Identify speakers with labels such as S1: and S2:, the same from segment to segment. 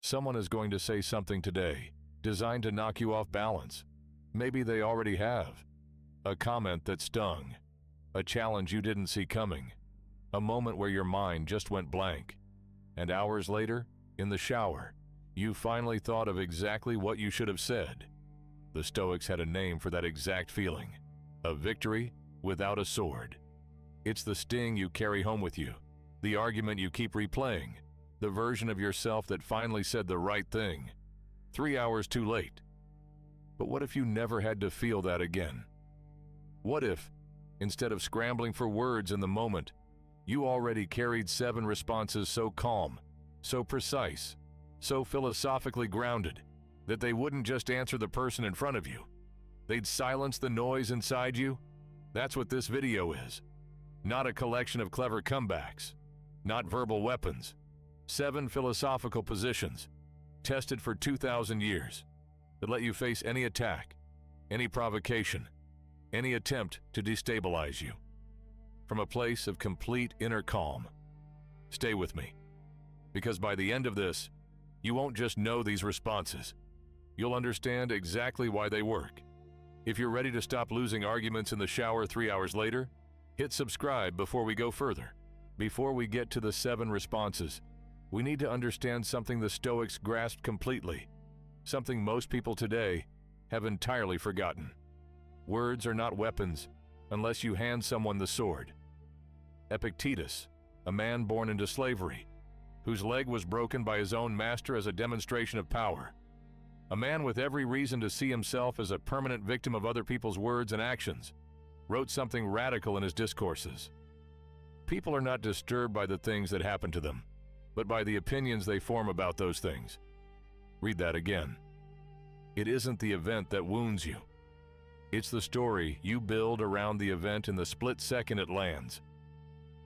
S1: Someone is going to say something today, designed to knock you off balance. Maybe they already have. A comment that stung. A challenge you didn't see coming. A moment where your mind just went blank. And hours later, in the shower, you finally thought of exactly what you should have said. The Stoics had a name for that exact feeling. A victory without a sword. It's the sting you carry home with you. The argument you keep replaying. The version of yourself that finally said the right thing. 3 hours too late. But what if you never had to feel that again? What if, instead of scrambling for words in the moment, you already carried 7 responses so calm, so precise, so philosophically grounded, that they wouldn't just answer the person in front of you. They'd silence the noise inside you? That's what this video is. Not a collection of clever comebacks. Not verbal weapons. 7 philosophical positions, tested for 2,000 years, that let you face any attack, any provocation, any attempt to destabilize you. From a place of complete inner calm. Stay with me, because by the end of this, you won't just know these responses. You'll understand exactly why they work. If you're ready to stop losing arguments in the shower 3 hours later, hit subscribe before we go further. Before we get to the 7 responses, we need to understand something the Stoics grasped completely, something most people today have entirely forgotten. Words are not weapons unless you hand someone the sword. Epictetus, a man born into slavery, whose leg was broken by his own master as a demonstration of power. A man with every reason to see himself as a permanent victim of other people's words and actions, wrote something radical in his discourses. People are not disturbed by the things that happen to them, but by the opinions they form about those things. Read that again. It isn't the event that wounds you. It's the story you build around the event in the split second it lands.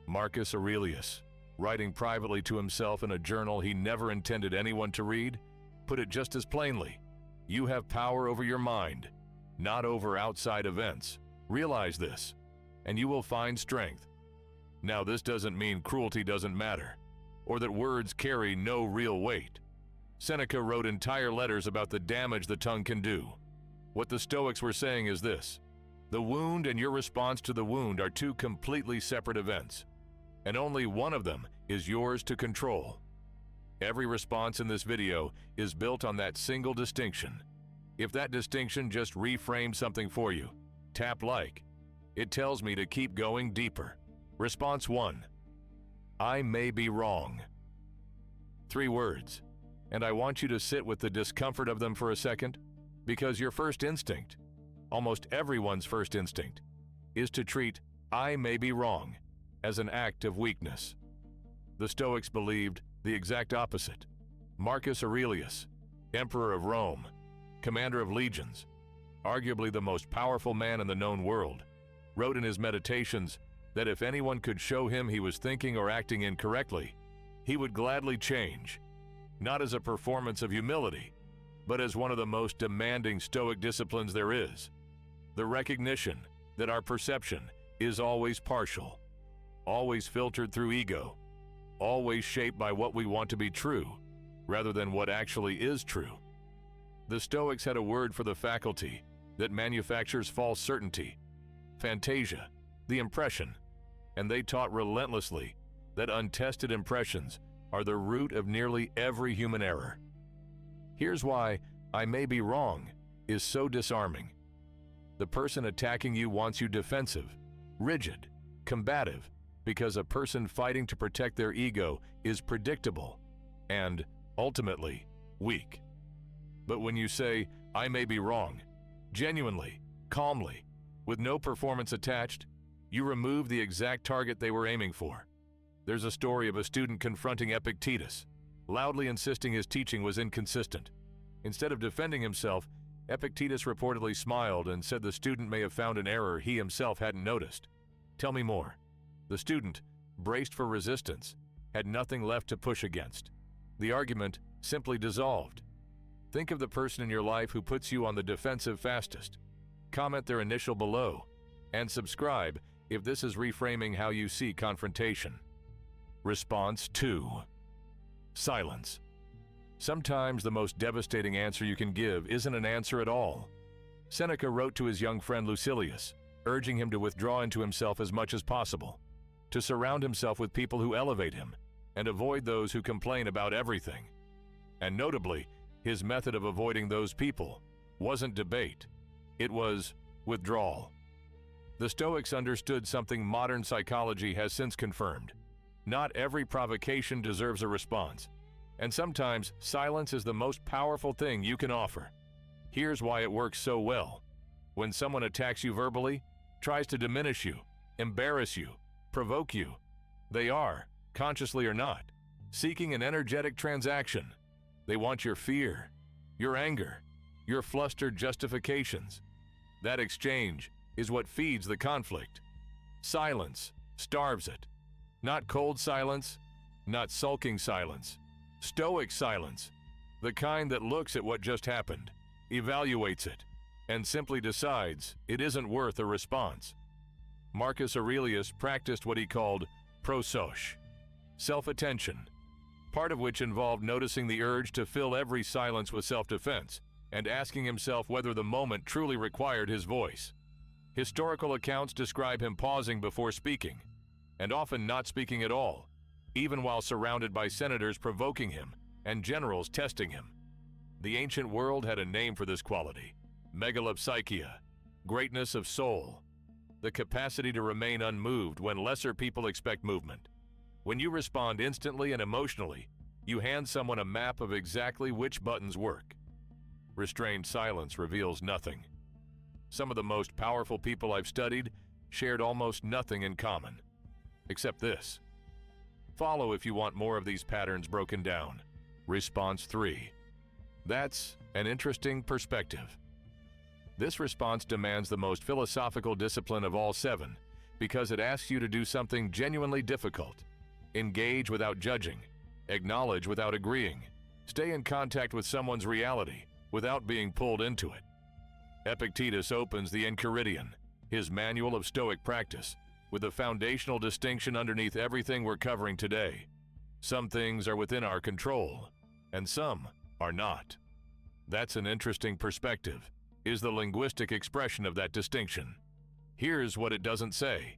S1: Marcus Aurelius, writing privately to himself in a journal he never intended anyone to read, put it just as plainly. You have power over your mind, not over outside events. Realize this, and you will find strength. Now, this doesn't mean cruelty doesn't matter, or that words carry no real weight. Seneca wrote entire letters about the damage the tongue can do. What the Stoics were saying is this: the wound and your response to the wound are 2 completely separate events, and only one of them is yours to control. Every response in this video is built on that single distinction. If that distinction just reframes something for you, tap like. It tells me to keep going deeper. Response 1. I may be wrong. 3 words, and I want you to sit with the discomfort of them for a second, because your first instinct, almost everyone's first instinct, is to treat I may be wrong as an act of weakness. The Stoics believed the exact opposite. Marcus Aurelius, Emperor of Rome, commander of legions, arguably the most powerful man in the known world, wrote in his meditations that if anyone could show him he was thinking or acting incorrectly, he would gladly change, not as a performance of humility, but as one of the most demanding Stoic disciplines there is. The recognition that our perception is always partial, always filtered through ego, always shaped by what we want to be true, rather than what actually is true. The Stoics had a word for the faculty that manufactures false certainty, fantasia, the impression, and they taught relentlessly that untested impressions are the root of nearly every human error. Here's why I may be wrong is so disarming. The person attacking you wants you defensive, rigid, combative, because a person fighting to protect their ego is predictable and, ultimately, weak. But when you say, I may be wrong, genuinely, calmly, with no performance attached, you remove the exact target they were aiming for. There's a story of a student confronting Epictetus, loudly insisting his teaching was inconsistent. Instead of defending himself, Epictetus reportedly smiled and said the student may have found an error he himself hadn't noticed. Tell me more. The student, braced for resistance, had nothing left to push against. The argument simply dissolved. Think of the person in your life who puts you on the defensive fastest. Comment their initial below, and subscribe if this is reframing how you see confrontation. Response 2. Silence. Sometimes the most devastating answer you can give isn't an answer at all. Seneca wrote to his young friend Lucilius, urging him to withdraw into himself as much as possible, to surround himself with people who elevate him, and avoid those who complain about everything. And notably, his method of avoiding those people wasn't debate, it was withdrawal. The Stoics understood something modern psychology has since confirmed. Not every provocation deserves a response, and sometimes silence is the most powerful thing you can offer. Here's why it works so well. When someone attacks you verbally, tries to diminish you, embarrass you, provoke you, they are, consciously or not, seeking an energetic transaction. They want your fear, your anger, your flustered justifications. That exchange is what feeds the conflict. Silence starves it. Not cold silence, not sulking silence. Stoic silence, the kind that looks at what just happened, evaluates it, and simply decides it isn't worth a response. Marcus Aurelius practiced what he called prososche, self-attention, part of which involved noticing the urge to fill every silence with self-defense and asking himself whether the moment truly required his voice. Historical accounts describe him pausing before speaking, and often not speaking at all, even while surrounded by senators provoking him and generals testing him. The ancient world had a name for this quality: megalopsychia, greatness of soul, the capacity to remain unmoved when lesser people expect movement. When you respond instantly and emotionally, you hand someone a map of exactly which buttons work. Restrained silence reveals nothing. Some of the most powerful people I've studied shared almost nothing in common, except this. Follow if you want more of these patterns broken down. Response 3. That's an interesting perspective. This response demands the most philosophical discipline of all 7 because it asks you to do something genuinely difficult. Engage without judging, acknowledge without agreeing, stay in contact with someone's reality without being pulled into it. Epictetus opens the Enchiridion, his manual of Stoic practice, with a foundational distinction underneath everything we're covering today. Some things are within our control, and some are not. That's an interesting perspective, is the linguistic expression of that distinction. Here's what it doesn't say.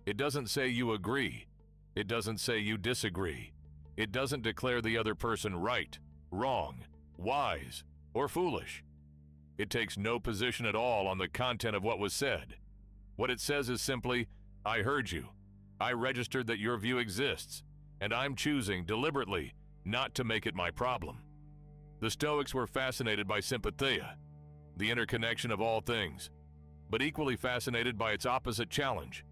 S1: It doesn't say you agree. It doesn't say you disagree. It doesn't declare the other person right, wrong, wise, or foolish. It takes no position at all on the content of what was said. What it says is simply, I heard you. I registered that your view exists, and I'm choosing deliberately not to make it my problem. The Stoics were fascinated by sympatheia, the interconnection of all things, but equally fascinated by its opposite challenge: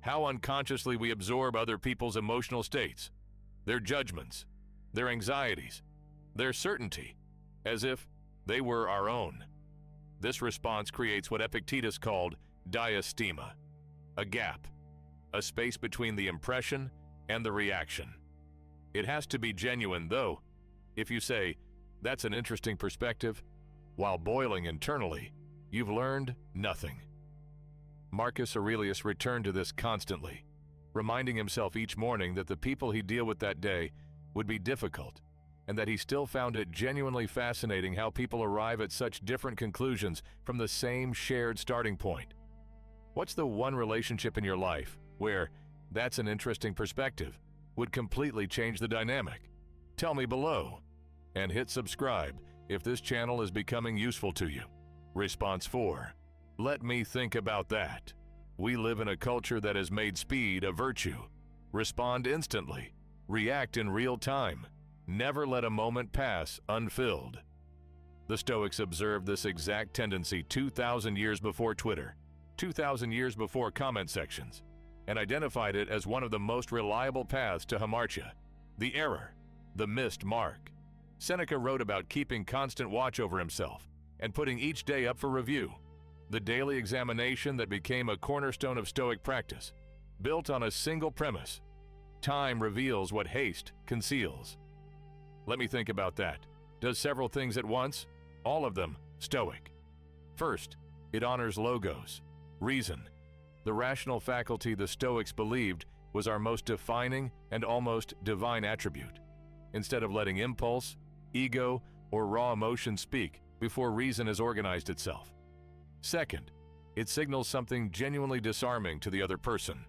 S1: how unconsciously we absorb other people's emotional states, their judgments, their anxieties, their certainty, as if they were our own. This response creates what Epictetus called diastema, a gap, a space between the impression and the reaction. It has to be genuine, though. If you say, that's an interesting perspective, while boiling internally, you've learned nothing. Marcus Aurelius returned to this constantly, reminding himself each morning that the people he'd deal with that day would be difficult, and that he still found it genuinely fascinating how people arrive at such different conclusions from the same shared starting point. What's the one relationship in your life where that's an interesting perspective would completely change the dynamic? Tell me below, and hit subscribe if this channel is becoming useful to you. Response 4. Let me think about that. We live in a culture that has made speed a virtue. Respond instantly. React in real time. Never let a moment pass unfilled. The Stoics observed this exact tendency 2,000 years before Twitter, 2,000 years before comment sections, and identified it as one of the most reliable paths to hamartia, the error, the missed mark. Seneca wrote about keeping constant watch over himself and putting each day up for review, the daily examination that became a cornerstone of Stoic practice, built on a single premise: time reveals what haste conceals. Let me think about that. Does several things at once, all of them Stoic. First, it honors logos, reason, the rational faculty the Stoics believed was our most defining and almost divine attribute. Instead of letting impulse, ego, or raw emotion speak before reason has organized itself. Second, it signals something genuinely disarming to the other person.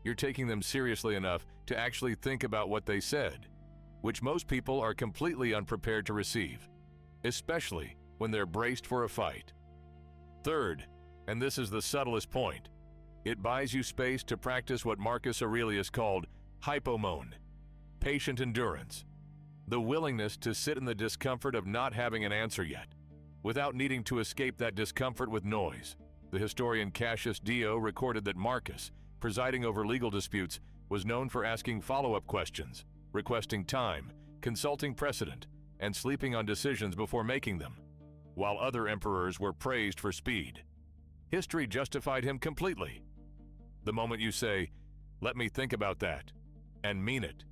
S1: You're taking them seriously enough to actually think about what they said, which most people are completely unprepared to receive, especially when they're braced for a fight. Third, and this is the subtlest point, it buys you space to practice what Marcus Aurelius called hypomone, patient endurance, the willingness to sit in the discomfort of not having an answer yet, without needing to escape that discomfort with noise. The historian Cassius Dio recorded that Marcus, presiding over legal disputes, was known for asking follow-up questions, requesting time, consulting precedent, and sleeping on decisions before making them, while other emperors were praised for speed. History justified him completely. The moment you say, "Let me think about that," and mean it,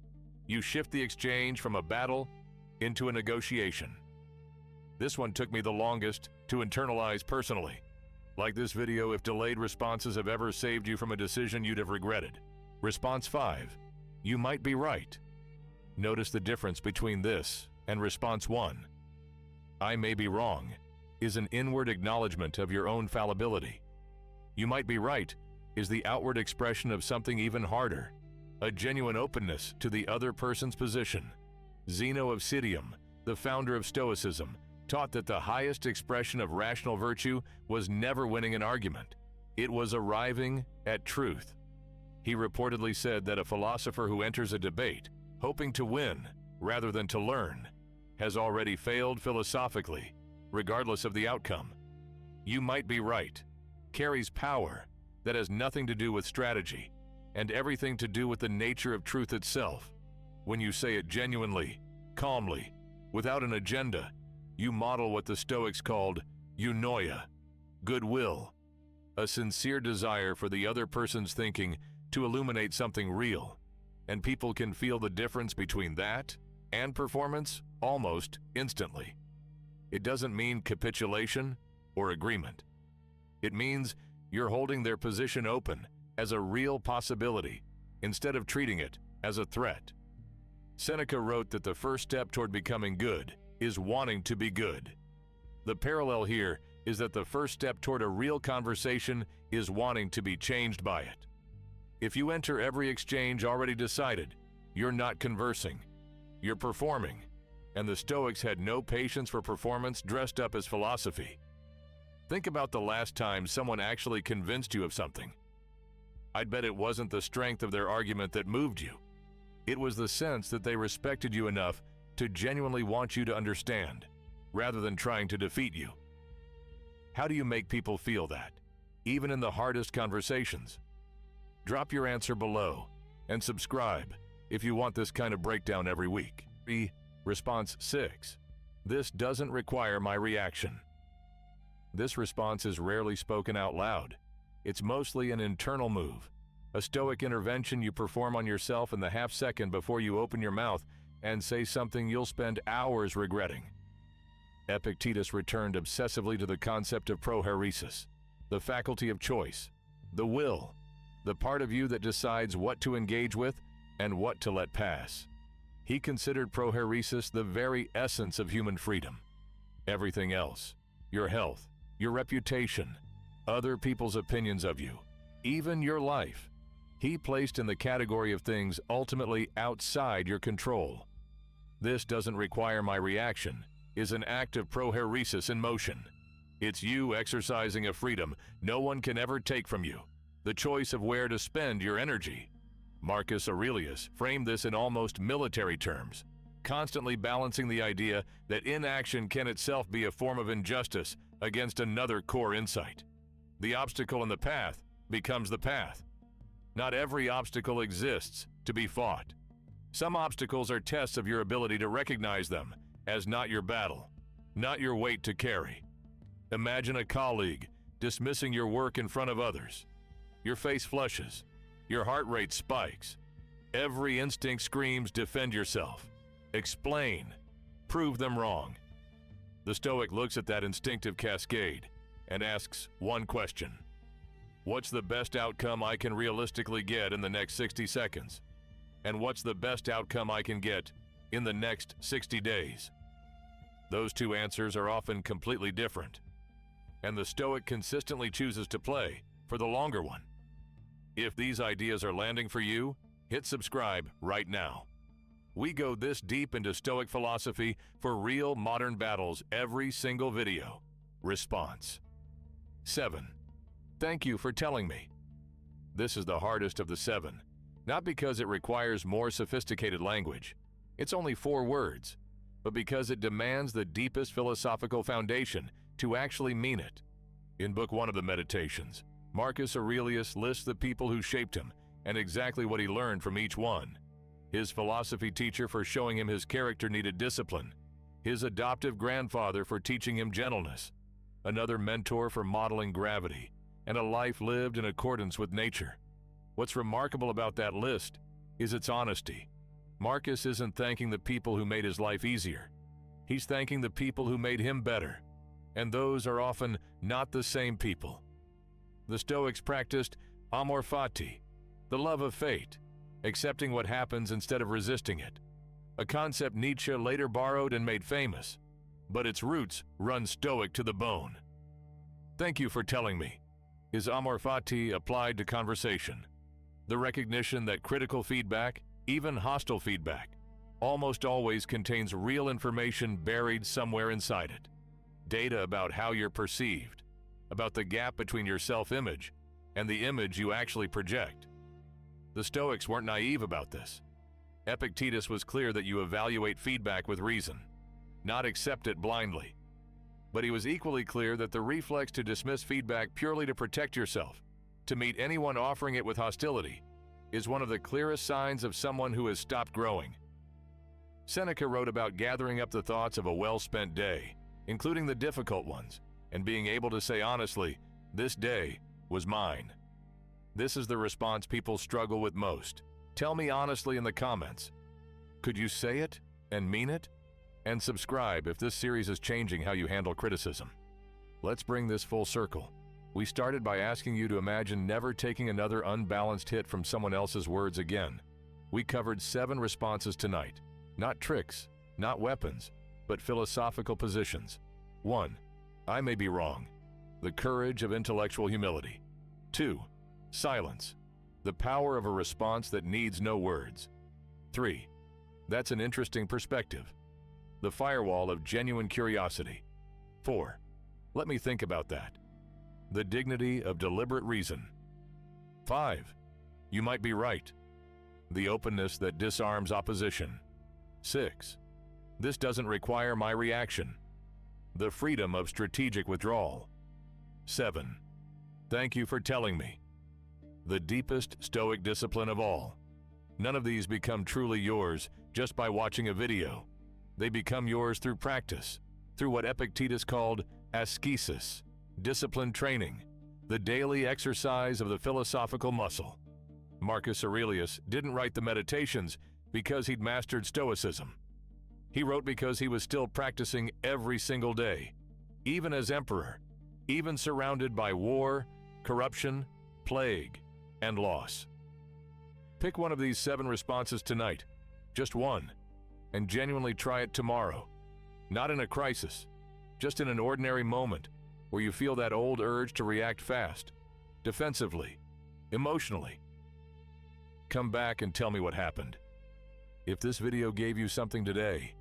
S1: you shift the exchange from a battle into a negotiation. This one took me the longest to internalize personally. Like this video if delayed responses have ever saved you from a decision you'd have regretted. Response 5. You might be right. Notice the difference between this and response 1. I may be wrong is an inward acknowledgement of your own fallibility. You might be right is the outward expression of something even harder, a genuine openness to the other person's position. Zeno of Citium, the founder of Stoicism, taught that the highest expression of rational virtue was never winning an argument. It was arriving at truth. He reportedly said that a philosopher who enters a debate hoping to win rather than to learn has already failed philosophically, regardless of the outcome. You might be right carries power that has nothing to do with strategy and everything to do with the nature of truth itself. When you say it genuinely, calmly, without an agenda, you model what the Stoics called eunoia, goodwill, a sincere desire for the other person's thinking to illuminate something real, and people can feel the difference between that and performance almost instantly. It doesn't mean capitulation or agreement. It means you're holding their position open as a real possibility instead of treating it as a threat. Seneca wrote that the first step toward becoming good is wanting to be good. The parallel here is that the first step toward a real conversation is wanting to be changed by it. If you enter every exchange already decided, you're not conversing, you're performing, and the Stoics had no patience for performance dressed up as philosophy. Think about the last time someone actually convinced you of something. I'd bet it wasn't the strength of their argument that moved you. It was the sense that they respected you enough to genuinely want you to understand, rather than trying to defeat you. How do you make people feel that, even in the hardest conversations? Drop your answer below and subscribe if you want this kind of breakdown every week. Response 6. This doesn't require my reaction. This response is rarely spoken out loud. It's mostly an internal move, a Stoic intervention you perform on yourself in the half second before you open your mouth and say something you'll spend hours regretting. Epictetus returned obsessively to the concept of prohairesis, the faculty of choice, the will, the part of you that decides what to engage with and what to let pass. He considered prohairesis the very essence of human freedom. Everything else, your health, your reputation, other people's opinions of you, even your life, he placed in the category of things ultimately outside your control. This doesn't require my reaction is an act of prohairesis in motion. It's you exercising a freedom no one can ever take from you, the choice of where to spend your energy. Marcus Aurelius framed this in almost military terms, constantly balancing the idea that inaction can itself be a form of injustice against another core insight. The obstacle in the path becomes the path. Not every obstacle exists to be fought. Some obstacles are tests of your ability to recognize them as not your battle, not your weight to carry. Imagine a colleague dismissing your work in front of others. Your face flushes, your heart rate spikes. Every instinct screams, defend yourself, explain, prove them wrong. The Stoic looks at that instinctive cascade and asks one question. What's the best outcome I can realistically get in the next 60 seconds? And what's the best outcome I can get in the next 60 days? Those two answers are often completely different. And the Stoic consistently chooses to play for the longer one. If these ideas are landing for you, hit subscribe right now. We go this deep into Stoic philosophy for real modern battles every single video. Response. 7. Thank you for telling me. This is the hardest of the 7, not because it requires more sophisticated language. It's only 4 words, but because it demands the deepest philosophical foundation to actually mean it. In Book 1 of the Meditations, Marcus Aurelius lists the people who shaped him and exactly what he learned from each one. His philosophy teacher for showing him his character needed discipline, his adoptive grandfather for teaching him gentleness, another mentor for modeling gravity, and a life lived in accordance with nature. What's remarkable about that list is its honesty. Marcus isn't thanking the people who made his life easier. He's thanking the people who made him better, and those are often not the same people. The Stoics practiced amor fati, the love of fate, accepting what happens instead of resisting it, a concept Nietzsche later borrowed and made famous, but its roots run Stoic to the bone. Thank you for telling me is amor fati applied to conversation, the recognition that critical feedback, even hostile feedback, almost always contains real information buried somewhere inside it. Data about how you're perceived, about the gap between your self-image and the image you actually project. The Stoics weren't naive about this. Epictetus was clear that you evaluate feedback with reason, not accept it blindly. But he was equally clear that the reflex to dismiss feedback purely to protect yourself, to meet anyone offering it with hostility, is one of the clearest signs of someone who has stopped growing. Seneca wrote about gathering up the thoughts of a well-spent day, including the difficult ones, and being able to say honestly, "This day was mine." This is the response people struggle with most. Tell me honestly in the comments. Could you say it and mean it? And subscribe if this series is changing how you handle criticism. Let's bring this full circle. We started by asking you to imagine never taking another unbalanced hit from someone else's words again. We covered 7 responses tonight. Not tricks, not weapons, but philosophical positions. 1. I may be wrong. The courage of intellectual humility. 2. Silence. The power of a response that needs no words. 3. That's an interesting perspective. The firewall of genuine curiosity. 4. Let me think about that. The dignity of deliberate reason. 5. You might be right. The openness that disarms opposition. 6. This doesn't require my reaction. The freedom of strategic withdrawal. 7. Thank you for telling me. The deepest Stoic discipline of all. None of these become truly yours just by watching a video. They become yours through practice, through what Epictetus called ascesis, discipline training, the daily exercise of the philosophical muscle. Marcus Aurelius didn't write the Meditations because he'd mastered Stoicism. He wrote because he was still practicing every single day, even as emperor, even surrounded by war, corruption, plague, and loss. Pick one of these 7 responses tonight, just one, and genuinely try it tomorrow. Not in a crisis, just in an ordinary moment where you feel that old urge to react fast, defensively, emotionally. Come back and tell me what happened. If this video gave you something today,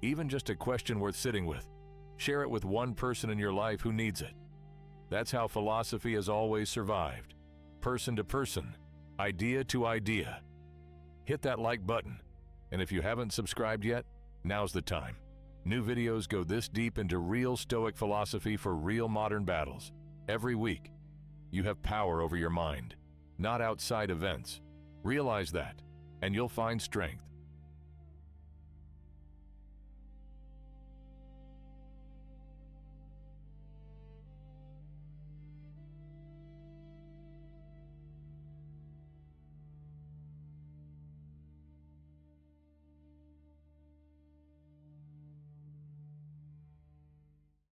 S1: even just a question worth sitting with, share it with one person in your life who needs it. That's how philosophy has always survived, person to person, idea to idea. Hit that like button, and if you haven't subscribed yet, now's the time. New videos go this deep into real Stoic philosophy for real modern battles. Every week, you have power over your mind, not outside events. Realize that, and you'll find strength.